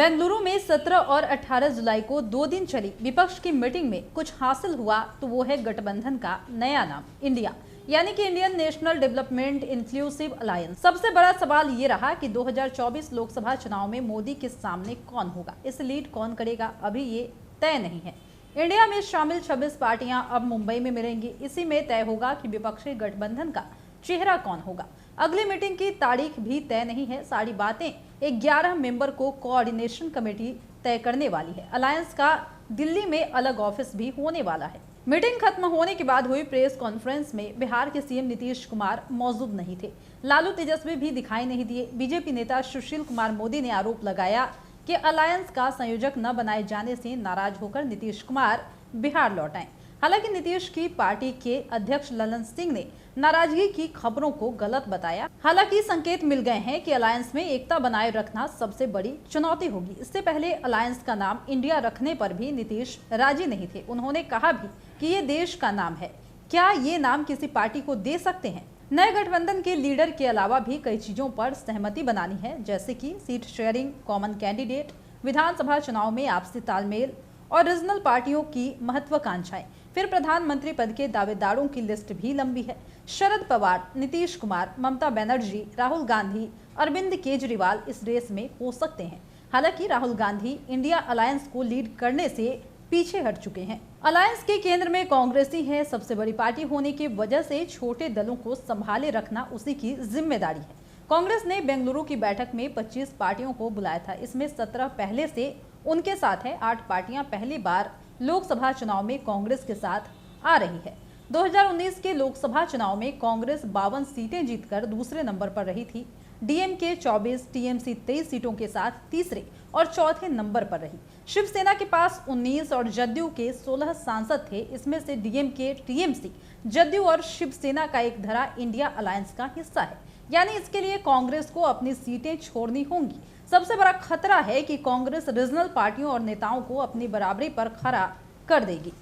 बेंगलुरु में 17 और 18 जुलाई को 2 दिन चली विपक्ष की मीटिंग में कुछ हासिल हुआ तो वो है गठबंधन का नया नाम इंडिया, यानी कि Indian national development inclusive alliance. सबसे बड़ा सवाल ये रहा कि 2024 लोकसभा चुनाव में मोदी के सामने कौन होगा, इसे लीड कौन करेगा, अभी ये तय नहीं है। इंडिया में शामिल 26 पार्टियां अब मुंबई में मिलेंगी। इसी में तय होगा कि विपक्षी गठबंधन का चेहरा कौन होगा। अगली मीटिंग की तारीख भी तय नहीं है। सारी बातें 11 मेंबर को कोऑर्डिनेशन कमेटी तय करने वाली है। अलायंस का दिल्ली में अलग ऑफिस भी होने वाला है। मीटिंग खत्म होने के बाद हुई प्रेस कॉन्फ्रेंस में बिहार के सीएम नीतीश कुमार मौजूद नहीं थे। लालू तेजस्वी भी दिखाई नहीं दिए। बीजेपी नेता सुशील कुमार मोदी ने आरोप लगाया कि अलायंस का संयोजक न बनाए जाने से नाराज होकर नीतीश कुमार बिहार लौट आए। हालांकि नीतीश की पार्टी के अध्यक्ष ललन सिंह ने नाराजगी की खबरों को गलत बताया। हालांकि संकेत मिल गए हैं कि अलायंस में एकता बनाए रखना सबसे बड़ी चुनौती होगी। इससे पहले अलायंस का नाम इंडिया रखने पर भी नीतीश राजी नहीं थे। उन्होंने कहा भी कि ये देश का नाम है, क्या ये नाम किसी पार्टी को दे सकते हैं। नए गठबंधन के लीडर के अलावा भी कई चीजों पर सहमति बनानी है, जैसे कि सीट शेयरिंग, कॉमन कैंडिडेट, विधानसभा चुनाव में आपसी तालमेल और रीजनल पार्टियों की महत्वाकांक्षाएं। फिर प्रधानमंत्री पद के दावेदारों की लिस्ट भी लंबी है। शरद पवार, नीतीश कुमार, ममता बनर्जी, राहुल गांधी, अरविंद केजरीवाल इस रेस में हो सकते हैं। हालांकि राहुल गांधी इंडिया अलायंस को लीड करने से पीछे हट चुके हैं। अलायंस के केंद्र में कांग्रेस ही है। सबसे बड़ी पार्टी होने की वजह से छोटे दलों को संभाले रखना उसी की जिम्मेदारी है। कांग्रेस ने बेंगलुरु की बैठक में 25 पार्टियों को बुलाया था। इसमें 17 पहले से उनके साथ है। 8 पार्टियां पहली बार लोकसभा चुनाव में कांग्रेस के साथ आ रही है। 2019 के लोकसभा चुनाव में कांग्रेस 52 सीटें जीतकर दूसरे नंबर पर रही थी। डीएमके 24, टीएमसी 23 सीटों के साथ तीसरे और चौथे नंबर पर रही। शिवसेना के पास 19 और जदयू के 16 सांसद थे। इसमें से डीएमके, टीएमसी, जदयू और शिवसेना का एक धड़ा इंडिया अलायंस का हिस्सा है, यानी इसके लिए कांग्रेस को अपनी सीटें छोड़नी होंगी। सबसे बड़ा खतरा है कि कांग्रेस रीजनल पार्टियों और नेताओं को अपनी बराबरी पर खड़ा कर देगी।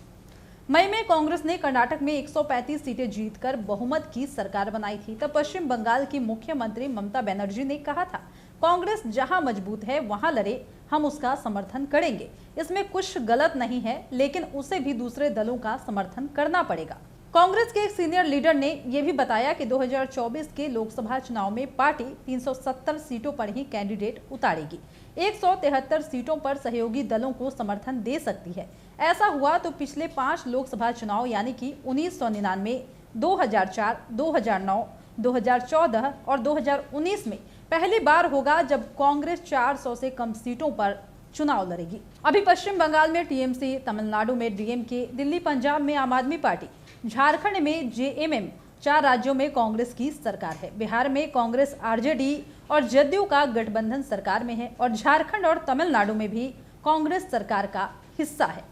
मई में कांग्रेस ने कर्नाटक में 135 सीटें जीतकर बहुमत की सरकार बनाई थी। तब पश्चिम बंगाल की मुख्यमंत्री ममता बनर्जी ने कहा था, कांग्रेस जहां मजबूत है वहां लड़े, हम उसका समर्थन करेंगे। इसमें कुछ गलत नहीं है, लेकिन उसे भी दूसरे दलों का समर्थन करना पड़ेगा। कांग्रेस के एक सीनियर लीडर ने यह भी बताया कि 2024 के लोकसभा चुनाव में पार्टी 370 सीटों पर ही कैंडिडेट उतारेगी। 173 सीटों पर सहयोगी दलों को समर्थन दे सकती है। ऐसा हुआ तो पिछले 5 लोकसभा चुनाव यानी कि 1999, 2004, 2009, 2014 और 2019 में पहली बार होगा जब कांग्रेस 400 से कम सीटों पर चुनाव लड़ेगी। अभी पश्चिम बंगाल में टीएमसी, तमिलनाडु में डीएमके, दिल्ली पंजाब में आम आदमी पार्टी, झारखंड में जेएमएम, 4 राज्यों में कांग्रेस की सरकार है। बिहार में कांग्रेस, आरजेडी और जदयू का गठबंधन सरकार में है और झारखंड और तमिलनाडु में भी कांग्रेस सरकार का हिस्सा है।